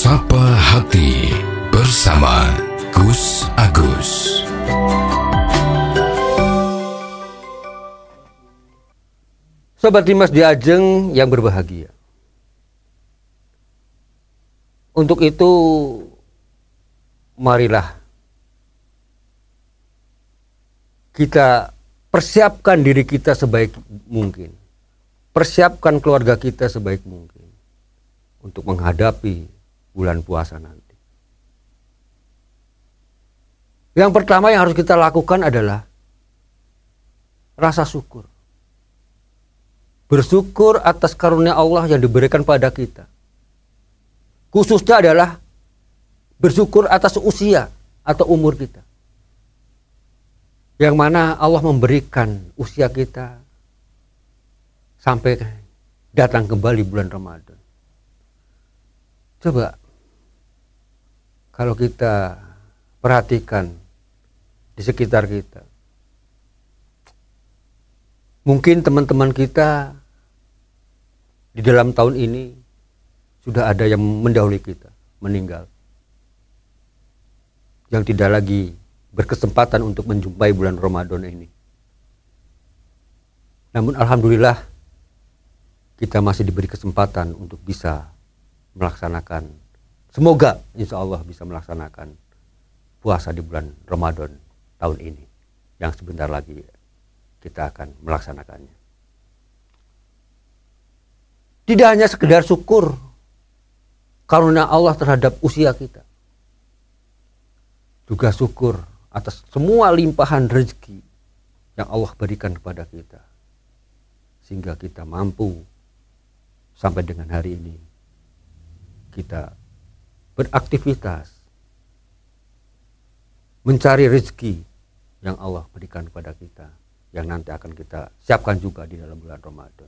Sapa Hati bersama Gus Agus. Sobat Dimas Diajeng yang berbahagia. Untuk itu marilah kita persiapkan diri kita sebaik mungkin. Persiapkan keluarga kita sebaik mungkin untuk menghadapi bulan puasa nanti. Yang pertama yang harus kita lakukan adalah rasa syukur. Bersyukur atas karunia Allah yang diberikan pada kita. Khususnya adalah bersyukur atas usia atau umur kita. Yang mana Allah memberikan usia kita sampai datang kembali bulan Ramadan. Coba kalau kita perhatikan di sekitar kita. Mungkin teman-teman kita di dalam tahun ini sudah ada yang mendahului kita, meninggal. Yang tidak lagi berkesempatan untuk menjumpai bulan Ramadan ini. Namun alhamdulillah kita masih diberi kesempatan untuk bisa melaksanakan, semoga insya Allah bisa melaksanakan puasa di bulan Ramadan tahun ini. Yang sebentar lagi kita akan melaksanakannya. Tidak hanya sekedar syukur karunia Allah terhadap usia kita. Juga syukur atas semua limpahan rezeki yang Allah berikan kepada kita. Sehingga kita mampu sampai dengan hari ini kita beraktivitas mencari rezeki yang Allah berikan kepada kita, yang nanti akan kita siapkan juga di dalam bulan Ramadan.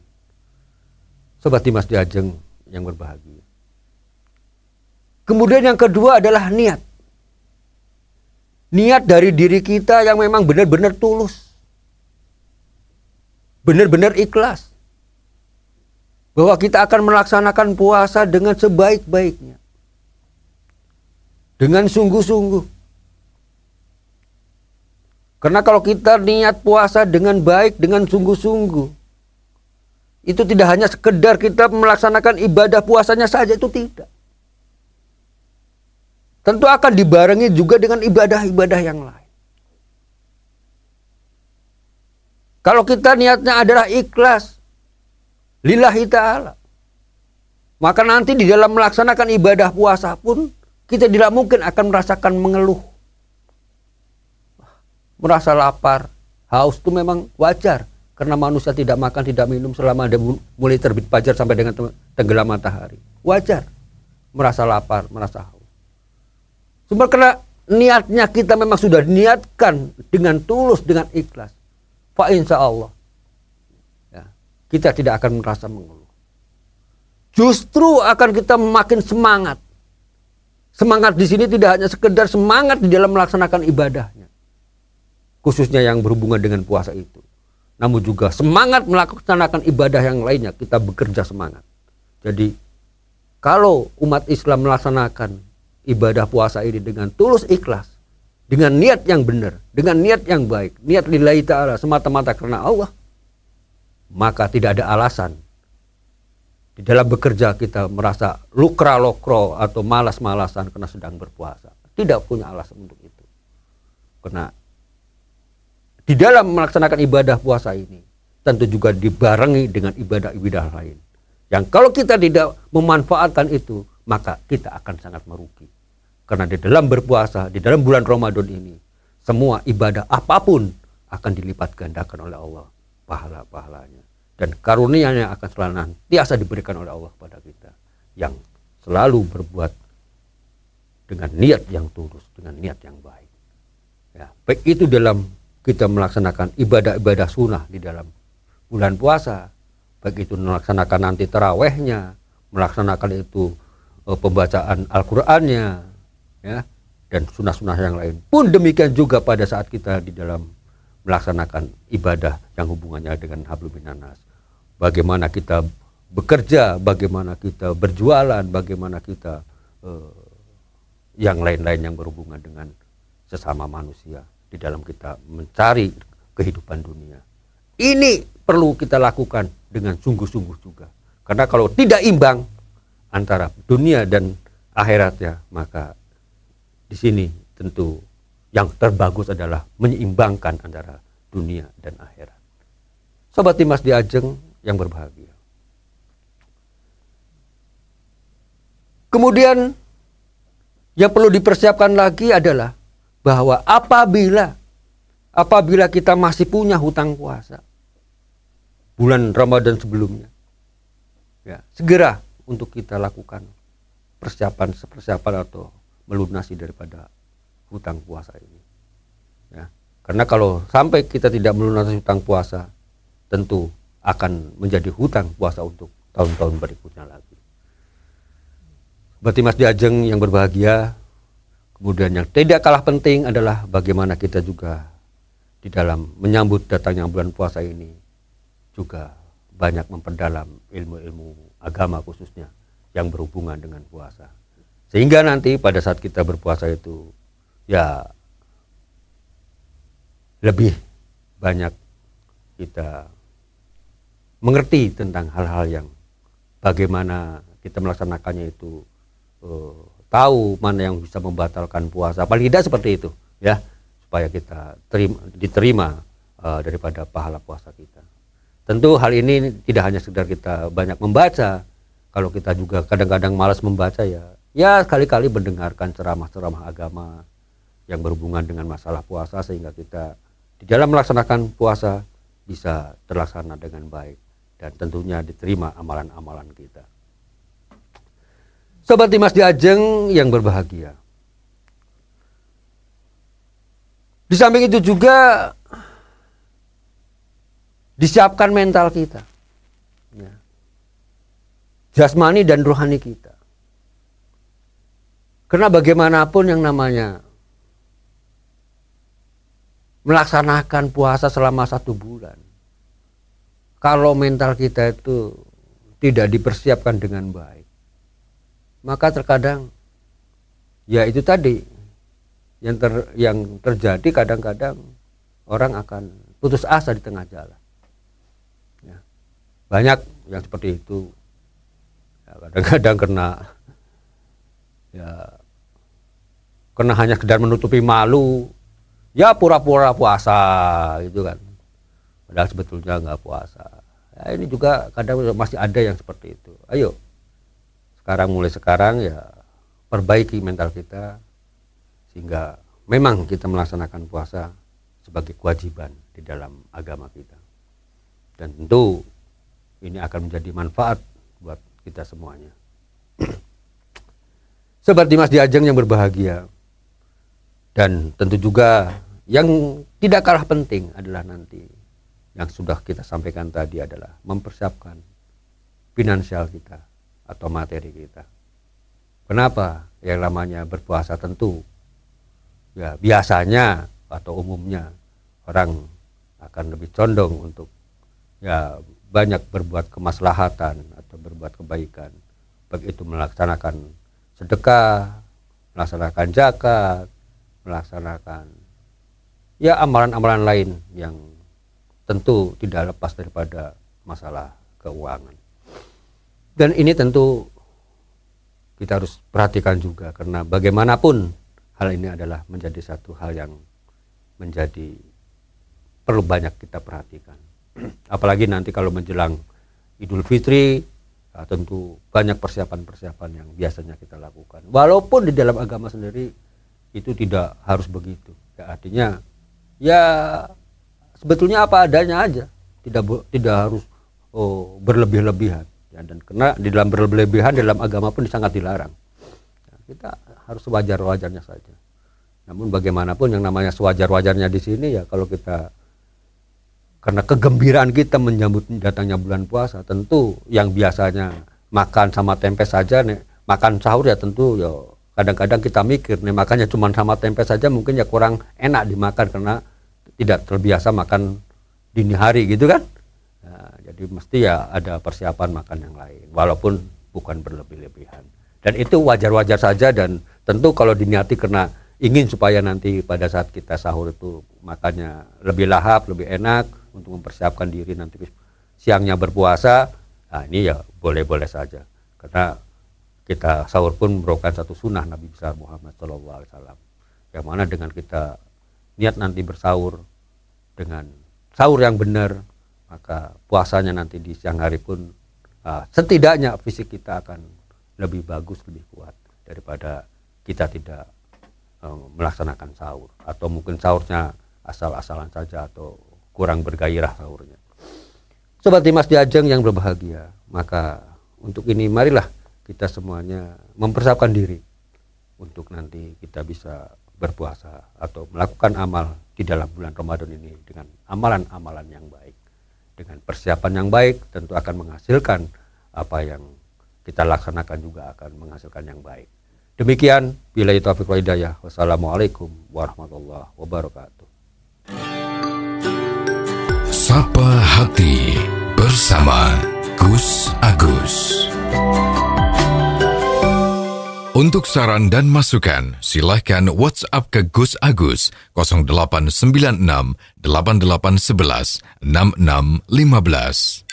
Sobat Dimas Diajeng yang berbahagia. Kemudian yang kedua adalah niat. Niat dari diri kita yang memang benar-benar tulus. Benar-benar ikhlas. Bahwa kita akan melaksanakan puasa dengan sebaik-baiknya. Dengan sungguh-sungguh. Karena kalau kita niat puasa dengan baik, dengan sungguh-sungguh, itu tidak hanya sekedar kita melaksanakan ibadah puasanya saja, itu tidak. Tentu akan dibarengi juga dengan ibadah-ibadah yang lain. Kalau kita niatnya adalah ikhlas, lillahi ta'ala, maka nanti di dalam melaksanakan ibadah puasa pun, kita tidak mungkin akan merasakan mengeluh. Merasa lapar, haus itu memang wajar. Karena manusia tidak makan, tidak minum selama ada mulai terbit fajar sampai dengan tenggelam matahari. Wajar. Merasa lapar, merasa haus. Cuma karena niatnya kita memang sudah niatkan dengan tulus, dengan ikhlas. Fa insya Allah. Ya, kita tidak akan merasa mengeluh. Justru akan kita makin semangat. Semangat di sini tidak hanya sekedar semangat di dalam melaksanakan ibadahnya. Khususnya yang berhubungan dengan puasa itu. Namun juga semangat melaksanakan ibadah yang lainnya, kita bekerja semangat. Jadi kalau umat Islam melaksanakan ibadah puasa ini dengan tulus ikhlas, dengan niat yang benar, dengan niat yang baik, niat lillahi ta'ala semata-mata karena Allah, maka tidak ada alasan di dalam bekerja kita merasa lukra-lokro atau malas-malasan karena sedang berpuasa. Tidak punya alasan untuk itu. Karena di dalam melaksanakan ibadah puasa ini tentu juga dibarengi dengan ibadah-ibadah lain. Yang kalau kita tidak memanfaatkan itu, maka kita akan sangat merugi. Karena di dalam berpuasa, di dalam bulan Ramadan ini, semua ibadah apapun akan dilipat gandakan oleh Allah pahala-pahalanya. Dan karunia-Nya akan senantiasa diberikan oleh Allah kepada kita. Yang selalu berbuat dengan niat yang tulus, dengan niat yang baik. Ya, baik itu dalam kita melaksanakan ibadah-ibadah sunnah di dalam bulan puasa, baik itu melaksanakan nanti tarawehnya, melaksanakan itu pembacaan Al-Qur'annya, ya, dan sunnah-sunnah yang lain. Pun demikian juga pada saat kita di dalam melaksanakan ibadah yang hubungannya dengan hablum minan nas. Bagaimana kita bekerja, bagaimana kita berjualan, bagaimana kita yang lain-lain yang berhubungan dengan sesama manusia di dalam kita mencari kehidupan dunia. Ini perlu kita lakukan dengan sungguh-sungguh juga. Karena kalau tidak imbang antara dunia dan akhiratnya, maka di sini tentu yang terbagus adalah menyeimbangkan antara dunia dan akhirat. Sobat Dimas di Ajeng yang berbahagia. Kemudian yang perlu dipersiapkan lagi adalah bahwa apabila kita masih punya hutang puasa bulan Ramadan sebelumnya, ya, segera untuk kita lakukan persiapan atau melunasi daripada hutang puasa ini. Ya, karena kalau sampai kita tidak melunasi hutang puasa, tentu akan menjadi hutang puasa untuk tahun-tahun berikutnya lagi. Berarti Mas Diajeng yang berbahagia, kemudian yang tidak kalah penting adalah bagaimana kita juga di dalam menyambut datangnya bulan puasa ini juga banyak memperdalam ilmu-ilmu agama khususnya yang berhubungan dengan puasa. Sehingga nanti pada saat kita berpuasa itu ya lebih banyak kita mengerti tentang hal-hal yang bagaimana kita melaksanakannya itu, tahu mana yang bisa membatalkan puasa, paling tidak seperti itu ya, supaya kita diterima daripada pahala puasa kita. Tentu hal ini tidak hanya sekedar kita banyak membaca, kalau kita juga kadang-kadang malas membaca ya sekali-kali mendengarkan ceramah-ceramah agama yang berhubungan dengan masalah puasa, sehingga kita di dalam melaksanakan puasa bisa terlaksana dengan baik dan tentunya diterima amalan-amalan kita. Sobat Dimas di Ajeng yang berbahagia. Di samping itu juga disiapkan mental kita, ya, jasmani dan rohani kita. Karena bagaimanapun yang namanya melaksanakan puasa selama 1 bulan, kalau mental kita itu tidak dipersiapkan dengan baik, maka terkadang ya itu tadi yang terjadi, kadang-kadang orang akan putus asa di tengah jalan. Ya, banyak yang seperti itu. Ya, kadang-kadang karena hanya sekedar menutupi malu, ya pura-pura puasa gitu kan, padahal sebetulnya nggak puasa. Ya, ini juga kadang masih ada yang seperti itu. Ayo mulai sekarang ya perbaiki mental kita, sehingga memang kita melaksanakan puasa sebagai kewajiban di dalam agama kita, dan tentu ini akan menjadi manfaat buat kita semuanya. Sobat Dimas di Ajeng yang berbahagia, dan tentu juga yang tidak kalah penting adalah nanti yang sudah kita sampaikan tadi adalah mempersiapkan finansial kita atau materi kita. Kenapa? Yang namanya berpuasa tentu ya biasanya atau umumnya orang akan lebih condong untuk ya banyak berbuat kemaslahatan atau berbuat kebaikan, baik itu melaksanakan sedekah, melaksanakan zakat, melaksanakan ya amalan-amalan lain yang tentu tidak lepas daripada masalah keuangan. Dan ini tentu kita harus perhatikan juga, karena bagaimanapun hal ini adalah menjadi satu hal yang menjadi perlu banyak kita perhatikan. Apalagi nanti kalau menjelang Idul Fitri, tentu banyak persiapan-persiapan yang biasanya kita lakukan. Walaupun di dalam agama sendiri itu tidak harus begitu. Ya, artinya ya sebetulnya apa adanya aja, tidak harus berlebih-lebihan. Ya, dan karena di dalam berlebihan dalam agama pun sangat dilarang. Ya, kita harus sewajar-wajarnya saja. Namun bagaimanapun yang namanya sewajar-wajarnya di sini ya, kalau kita karena kegembiraan kita menyambut datangnya bulan puasa, tentu yang biasanya makan sama tempe saja, nih, makan sahur ya tentu ya kadang-kadang kita mikir nih makannya cuma sama tempe saja mungkin ya kurang enak dimakan karena tidak terbiasa makan dini hari gitu kan. Jadi mesti ya ada persiapan makan yang lain, walaupun bukan berlebih-lebihan. Dan itu wajar-wajar saja, dan tentu kalau diniati karena ingin supaya nanti pada saat kita sahur itu makannya lebih lahap, lebih enak untuk mempersiapkan diri nanti siangnya berpuasa, nah ini ya boleh-boleh saja. Karena kita sahur pun merupakan satu sunnah Nabi besar Muhammad SAW. Yang mana dengan kita niat nanti bersahur dengan sahur yang benar, maka puasanya nanti di siang hari pun setidaknya fisik kita akan lebih bagus, lebih kuat daripada kita tidak melaksanakan sahur, atau mungkin sahurnya asal-asalan saja atau kurang bergairah sahurnya. Sobat Dimas Diajeng yang berbahagia, maka untuk ini marilah kita semuanya mempersiapkan diri untuk nanti kita bisa berpuasa atau melakukan amal di dalam bulan Ramadan ini dengan amalan-amalan yang baik. Dengan persiapan yang baik tentu akan menghasilkan apa yang kita laksanakan, juga akan menghasilkan yang baik. Demikian, billahi taufiq wal hidayah. Wassalamualaikum warahmatullahi wabarakatuh. Sapa Hati bersama Gus Agus. Untuk saran dan masukan, silahkan WhatsApp ke Gus Agus 0896 8811 6615.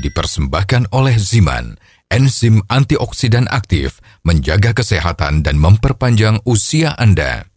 Dipersembahkan oleh Ziman, enzim antioksidan aktif, menjaga kesehatan dan memperpanjang usia Anda.